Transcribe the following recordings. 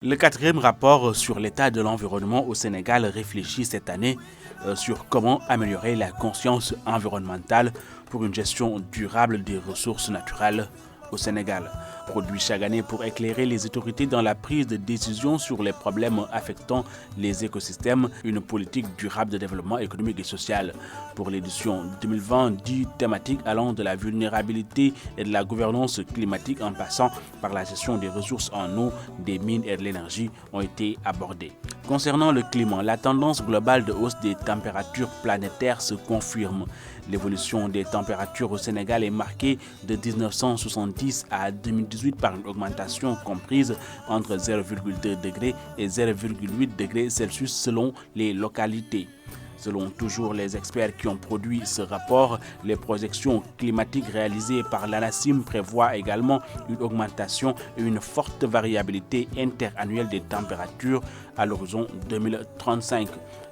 Le quatrième rapport sur l'état de l'environnement au Sénégal réfléchit cette année sur comment améliorer la conscience environnementale pour une gestion durable des ressources naturelles au Sénégal. Produit chaque année pour éclairer les autorités dans la prise de décision sur les problèmes affectant les écosystèmes, une politique durable de développement économique et social. Pour l'édition 2020, 10 thématiques allant de la vulnérabilité et de la gouvernance climatique en passant par la gestion des ressources en eau, des mines et de l'énergie ont été abordées. Concernant le climat, la tendance globale de hausse des températures planétaires se confirme. L'évolution des températures au Sénégal est marquée de 1970 à 2018 par une augmentation comprise entre 0,2 degrés et 0,8 degrés Celsius selon les localités. Selon toujours les experts qui ont produit ce rapport, les projections climatiques réalisées par l'ANACIM prévoient également une augmentation et une forte variabilité interannuelle des températures à l'horizon 2035.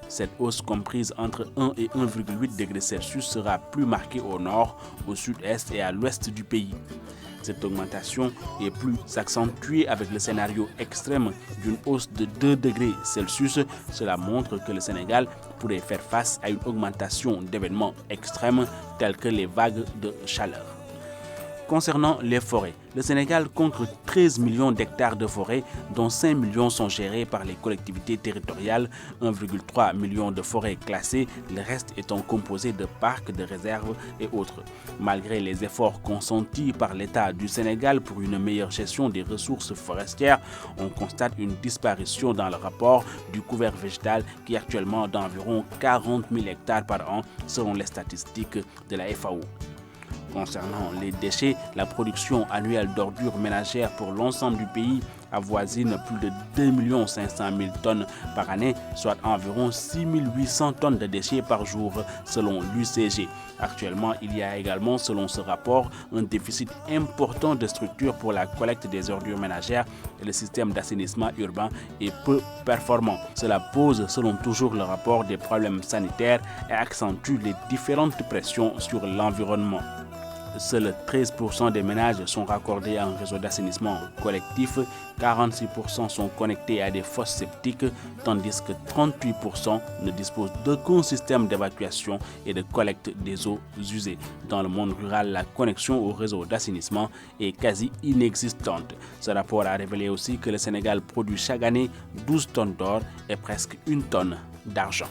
Cette hausse comprise entre 1 et 1,8 degrés Celsius sera plus marquée au nord, au sud-est et à l'ouest du pays. Cette augmentation est plus accentuée avec le scénario extrême d'une hausse de 2 degrés Celsius. Cela montre que le Sénégal pourrait faire face à une augmentation d'événements extrêmes tels que les vagues de chaleur. Concernant les forêts, le Sénégal compte 13 millions d'hectares de forêts, dont 5 millions sont gérés par les collectivités territoriales, 1,3 million de forêts classées, le reste étant composé de parcs, de réserves et autres. Malgré les efforts consentis par l'État du Sénégal pour une meilleure gestion des ressources forestières, on constate une disparition dans le rapport du couvert végétal qui est actuellement d'environ 40 000 hectares par an selon les statistiques de la FAO. Concernant les déchets, la production annuelle d'ordures ménagères pour l'ensemble du pays avoisine plus de 2 500 000 tonnes par année, soit environ 6 800 tonnes de déchets par jour selon l'UCG. Actuellement, il y a également, selon ce rapport, un déficit important de structures pour la collecte des ordures ménagères et le système d'assainissement urbain est peu performant. Cela pose, selon toujours le rapport, des problèmes sanitaires et accentue les différentes pressions sur l'environnement. Seuls 13% des ménages sont raccordés à un réseau d'assainissement collectif, 46% sont connectés à des fosses septiques, tandis que 38% ne disposent d'aucun système d'évacuation et de collecte des eaux usées. Dans le monde rural, la connexion au réseau d'assainissement est quasi inexistante. Ce rapport a révélé aussi que le Sénégal produit chaque année 12 tonnes d'or et presque 1 tonne d'argent.